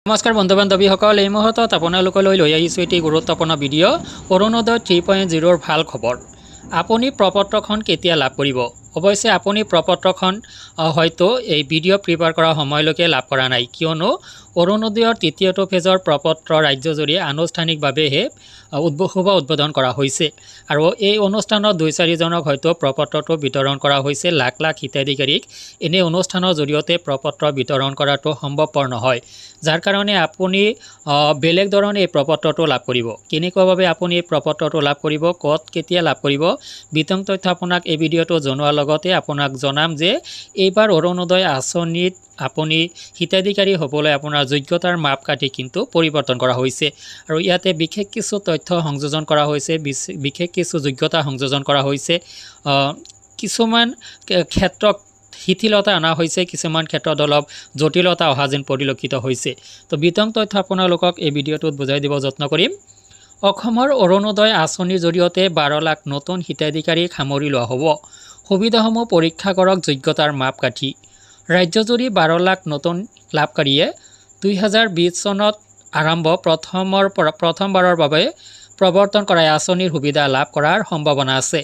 নমস্কাৰ বন্ধু বান্ধৱীসকল, এই মুহূৰ্তত আপোনালোকলৈ লৈ আহিছোঁ এটি গুৰুত্বপূৰ্ণ ভিডিঅ' অৰুণোদয় 3.0 ভাল খবৰ। আপুনি প্ৰপত্ৰখন কেতিয়া লাভ কৰিব? অৱশ্যে আপুনি প্ৰপত্ৰখন হয়তো এই ভিডিঅ' প্ৰিপেয়াৰ কৰা সময়লৈকে লাভ কৰা নাই, কিয়নো অৰুণোদয়ৰ তৃতীয়টো ফেজৰ প্ৰপত্ৰ ৰাজ্যজুৰি আনুষ্ঠানিকভাৱেহে শুভ উদ্বোধন কৰা হৈছে। আৰু এই অনুষ্ঠানত 2-4 জনক হয়তো প্ৰপত্ৰটো বিতৰণ কৰা হৈছে। লাখ লাখ হিতাধিকাৰীক এনে অনুষ্ঠানৰ জৰিয়তে প্ৰপত্ৰ বিতৰণ কৰাটো সম্ভৱপৰ নহয়, যাৰ কাৰণে আপুনি বেলেগ ধৰণে এই প্ৰপত্ৰটো লাভ কৰিব। কেনেকুৱাভাৱে আপুনি এই প্ৰপত্ৰটো লাভ কৰিব, ক'ত কেতিয়া লাভ কৰিব, বিতং তথ্য আপোনাক এই ভিডিঅ'টো জনোৱাৰ লগতে আপোনাক জনাম যে এইবাৰ অৰুণোদয় আঁচনিত আপুনি হিতাধিকাৰী হ'বলৈ আপোনাৰ যোগ্যতাৰ মাপকাঠি কিন্তু পৰিৱৰ্তন কৰা হৈছে। আৰু ইয়াতে বিশেষ কিছু তথ্য সংযোজন কৰা হৈছে, বিশেষ কিছু যোগ্যতা সংযোজন কৰা হৈছে। কিছুমান ক্ষেত্ৰত শিথিলতা অনা হৈছে, কিছুমান ক্ষেত্ৰত অলপ জটিলতা অহা যেন পৰিলক্ষিত হৈছে। তো বিতং তথ্য আপোনালোকক এই ভিডিঅ'টোত বুজাই দিব যত্ন কৰিম। অসমৰ অৰুণোদয় আঁচনিৰ জৰিয়তে 12 লাখ নতুন হিতাধিকাৰীক সামৰি লোৱা হ'ব। সুবিধাসমূহ পৰীক্ষা কৰক যোগ্যতাৰ মাপকাঠি। ৰাজ্যজুৰি 12 লাখ নতুন লাভকাৰীয়ে 2020 চনত আৰম্ভ প্ৰথমবাৰৰ বাবে প্ৰৱৰ্তন কৰা আঁচনিৰ সুবিধা লাভ কৰাৰ সম্ভাৱনা আছে।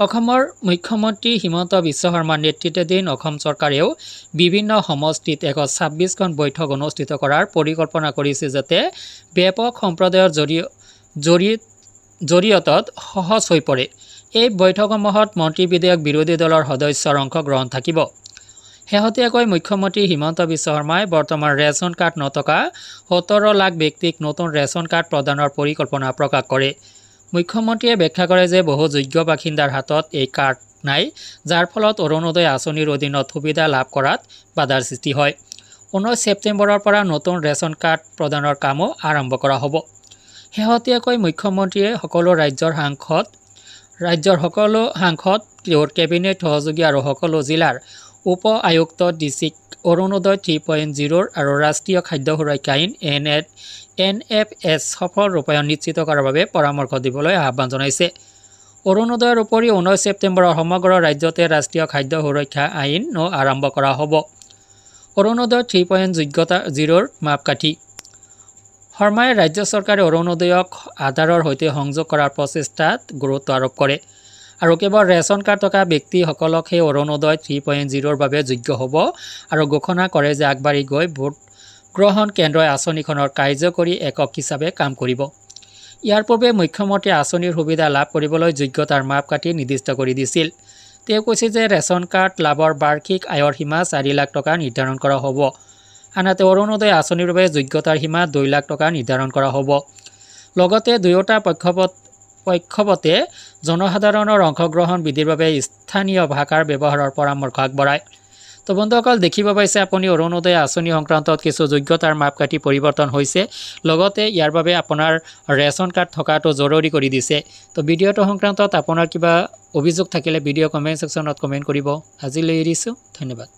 অসমৰ মুখ্যমন্ত্ৰী হিমন্ত বিশ্ব শৰ্মাৰ নেতৃত্বাধীন অসম চৰকাৰেও বিভিন্ন সমষ্টিত 126খন বৈঠক অনুষ্ঠিত কৰাৰ পৰিকল্পনা কৰিছে, যাতে ব্যাপক সম্প্ৰদায়ৰ জৰিয়তত সহজ হৈ পৰে। এই বৈঠকসমূহত মন্ত্ৰী বিধায়ক বিৰোধী দলৰ সদস্যৰ অংশগ্ৰহণ থাকিব। শেহতীয়াকৈ মুখ্যমন্ত্ৰী হিমন্ত বিশ্ব শৰ্মাই বৰ্তমান ৰেচন কাৰ্ড নথকা 17 লাখ ব্যক্তিক নতুন ৰেচন কাৰ্ড প্ৰদানৰ পৰিকল্পনা প্ৰকাশ কৰে। মুখ্যমন্ত্ৰীয়ে ব্যাখ্যা কৰে যে বহু যোগ্য বাসিন্দাৰ হাতত এই কাৰ্ড নাই, যাৰ ফলত অৰুণোদয় আঁচনিৰ অধীনত সুবিধা লাভ কৰাত বাধাৰ সৃষ্টি হয়। 19 ছেপ্টেম্বৰৰ পৰা নতুন ৰেচন কাৰ্ড প্ৰদানৰ কামো আৰম্ভ কৰা হ'ব। শেহতীয়াকৈ মুখ্যমন্ত্ৰীয়ে ৰাজ্যৰ সকলো সাংসদ, তেওঁৰ কেবিনেট সহযোগী আৰু সকলো জিলাৰ উপ আয়ুক্ত ডিচিক অৰুণোদয় 3.0 আৰু ৰাষ্ট্ৰীয় খাদ্য সুৰক্ষা আইন NFS সফল ৰূপায়ণ নিশ্চিত কৰাৰ বাবে পৰামৰ্শ দিবলৈ আহ্বান জনাইছে। অৰুণোদয়ৰ উপৰি 19 ছেপ্টেম্বৰৰ সমগ্ৰ ৰাজ্যতে ৰাষ্ট্ৰীয় খাদ্য সুৰক্ষা আইনো আৰম্ভ কৰা হ'ব। অৰুণোদয় 3.0 মাপকাঠি। শৰ্মাই ৰাজ্য চৰকাৰে অৰুণোদয়ক আধাৰৰ সৈতে সংযোগ কৰাৰ প্ৰচেষ্টাত গুৰুত্ব আৰোপ কৰে আৰু কেৱল ৰেচন কাৰ্ড থকা ব্যক্তিসকলকহে অৰুণোদয় 3.0ৰ বাবে যোগ্য হ'ব আৰু ঘোষণা কৰে যে আগবাঢ়ি গৈ ভোট গ্ৰহণ কেন্দ্ৰই আঁচনিখনৰ কাৰ্যকৰী একক হিচাপে কাম কৰিব। ইয়াৰ পূৰ্বে মুখ্যমন্ত্ৰীয়ে আঁচনিৰ সুবিধা লাভ কৰিবলৈ যোগ্যতাৰ মাপকাঠি নিৰ্দিষ্ট কৰি দিছিল। তেওঁ কৈছিল যে ৰেচন কাৰ্ড লাভৰ বাৰ্ষিক আয়ৰ সীমা 4 লাখ টকা নিৰ্ধাৰণ কৰা হ'ব। আনহাতে অৰুণোদয় আঁচনিৰ বাবে যোগ্যতাৰ সীমা 2 লাখ টকা নিৰ্ধাৰণ কৰা হ'ব। লগতে দুয়োটা পক্ষপতে জনসাধাৰণৰ অংশগ্ৰহণ বৃদ্ধিৰ বাবে স্থানীয় ভাষাৰ ব্যৱহাৰৰ পৰামৰ্শ আগবঢ়ায়। তো বন্ধুসকল, দেখিব পাইছে আপুনি অৰুণোদয় আঁচনি সংক্ৰান্তত কিছু যোগ্যতাৰ মাপকাঠি পৰিৱৰ্তন হৈছে। লগতে ইয়াৰ বাবে আপোনাৰ ৰেচন কাৰ্ড থকাটো জৰুৰী কৰি দিছে। তো ভিডিঅ'টো সংক্ৰান্তত আপোনাৰ কিবা অভিযোগ থাকিলে ভিডিঅ' কমেণ্ট ছেকশ্যনত কমেণ্ট কৰিব। আজিলৈ এৰিছোঁ, ধন্যবাদ।